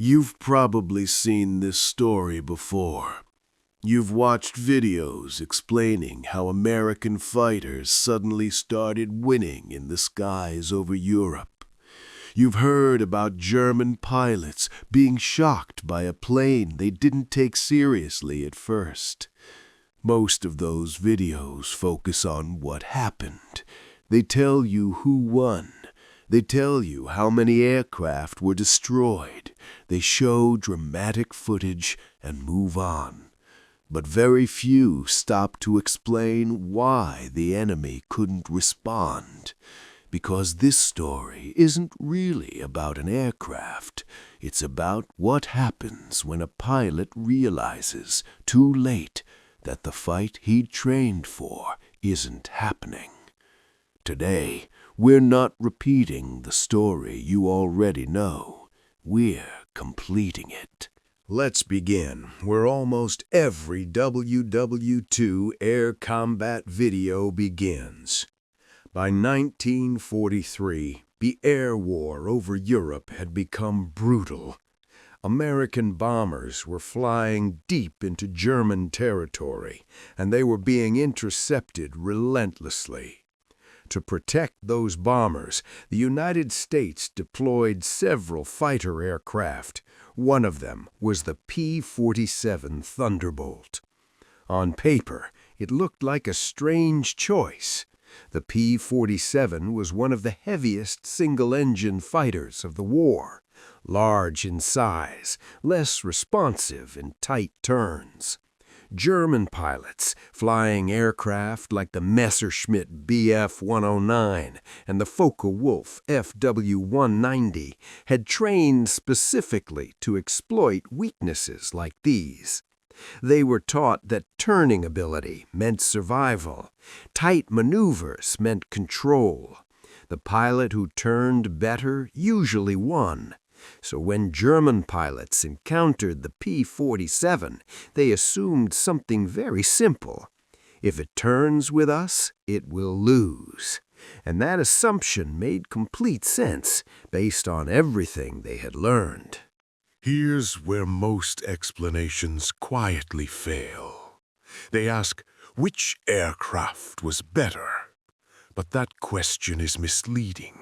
You've probably seen this story before. You've watched videos explaining how American fighters suddenly started winning in the skies over Europe. You've heard about German pilots being shocked by a plane they didn't take seriously at first. Most of those videos focus on what happened. They tell you who won. They tell you how many aircraft were destroyed. They show dramatic footage and move on. But very few stop to explain why the enemy couldn't respond. Because this story isn't really about an aircraft. It's about what happens when a pilot realizes, too late, that the fight he'd trained for isn't happening. Today, we're not repeating the story you already know. We're completing it. Let's begin where almost every WWII air combat video begins. By 1943, the air war over Europe had become brutal. American bombers were flying deep into German territory, and they were being intercepted relentlessly. To protect those bombers, the United States deployed several fighter aircraft. One of them was the P-47 Thunderbolt. On paper, it looked like a strange choice. The P-47 was one of the heaviest single-engine fighters of the war, large in size, less responsive in tight turns. German pilots, flying aircraft like the Messerschmitt Bf-109 and the Focke-Wulf FW-190, had trained specifically to exploit weaknesses like these. They were taught that turning ability meant survival. Tight maneuvers meant control. The pilot who turned better usually won. So when German pilots encountered the P-47, they assumed something very simple. If it turns with us, it will lose. And that assumption made complete sense based on everything they had learned. Here's where most explanations quietly fail. They ask which aircraft was better. But that question is misleading,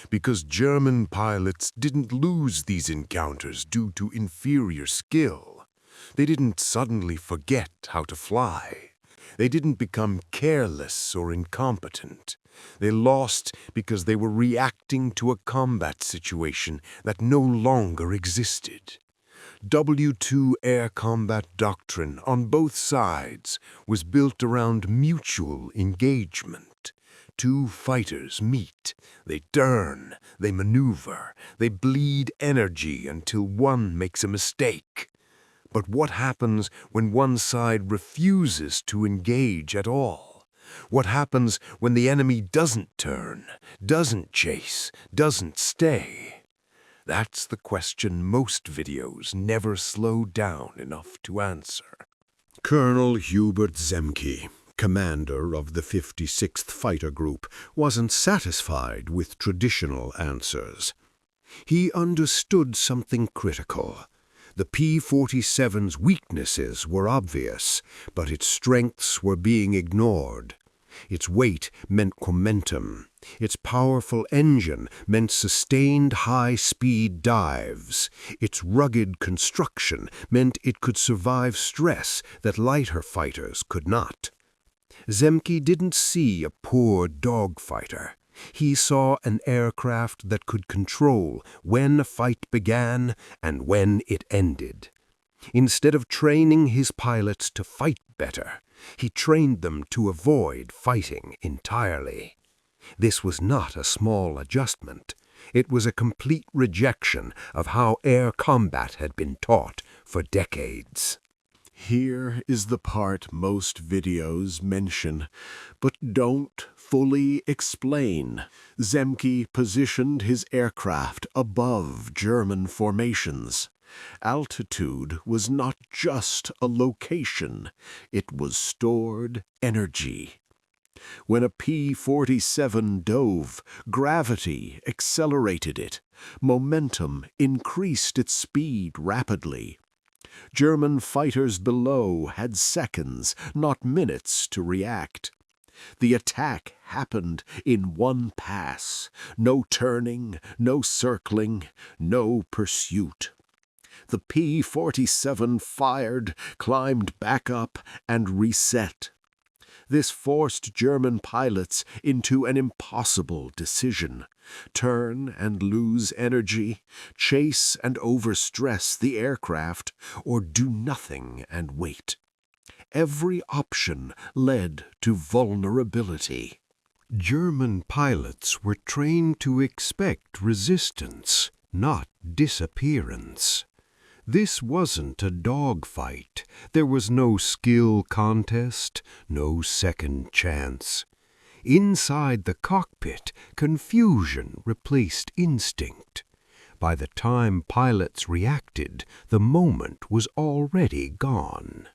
because German pilots didn't lose these encounters due to inferior skill. They didn't suddenly forget how to fly. They didn't become careless or incompetent. They lost because they were reacting to a combat situation that no longer existed. W2 air combat doctrine on both sides was built around mutual engagement. Two fighters meet, they turn, they maneuver, they bleed energy until one makes a mistake. But what happens when one side refuses to engage at all? What happens when the enemy doesn't turn, doesn't chase, doesn't stay? That's the question most videos never slow down enough to answer. Colonel Hubert Zemke, commander of the 56th Fighter Group, wasn't satisfied with traditional answers. He understood something critical. The P-47's weaknesses were obvious, but its strengths were being ignored. Its weight meant momentum. Its powerful engine meant sustained high-speed dives. Its rugged construction meant it could survive stress that lighter fighters could not. Zemke didn't see a poor dogfighter. He saw an aircraft that could control when a fight began and when it ended. Instead of training his pilots to fight better, he trained them to avoid fighting entirely. This was not a small adjustment. It was a complete rejection of how air combat had been taught for decades. Here is the part most videos mention, but don't fully explain. Zemke positioned his aircraft above German formations. Altitude was not just a location, it was stored energy. When a P-47 dove, gravity accelerated it. Momentum increased its speed rapidly. German fighters below had seconds, not minutes, to react. The attack happened in one pass. No turning, no circling, no pursuit. The P-47 fired, climbed back up, and reset. This forced German pilots into an impossible decision: turn and lose energy, chase and overstress the aircraft, or do nothing and wait. Every option led to vulnerability. German pilots were trained to expect resistance, not disappearance. This wasn't a dogfight. There was no skill contest, no second chance. Inside the cockpit, confusion replaced instinct. By the time pilots reacted, the moment was already gone.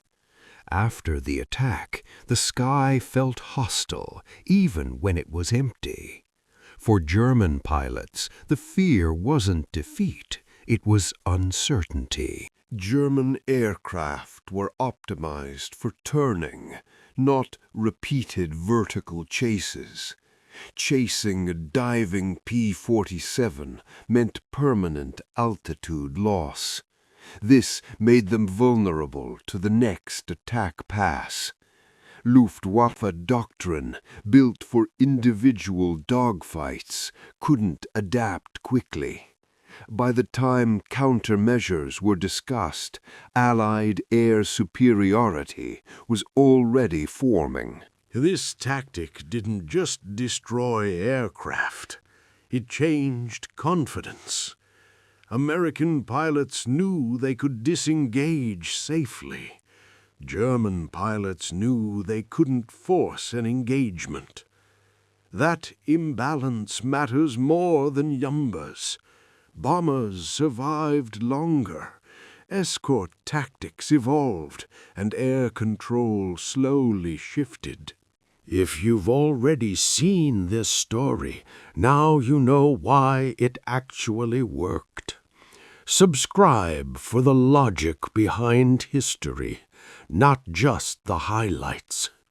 After the attack, the sky felt hostile, even when it was empty. For German pilots, the fear wasn't defeat. It was uncertainty. German aircraft were optimized for turning, not repeated vertical chases. Chasing a diving P-47 meant permanent altitude loss. This made them vulnerable to the next attack pass. Luftwaffe doctrine, built for individual dogfights, couldn't adapt quickly. By the time countermeasures were discussed, Allied air superiority was already forming. This tactic didn't just destroy aircraft. It changed confidence. American pilots knew they could disengage safely. German pilots knew they couldn't force an engagement. That imbalance matters more than numbers. Bombers survived longer. Escort tactics evolved, and air control slowly shifted. If you've already seen this story, now you know why it actually worked. Subscribe for the logic behind history, not just the highlights.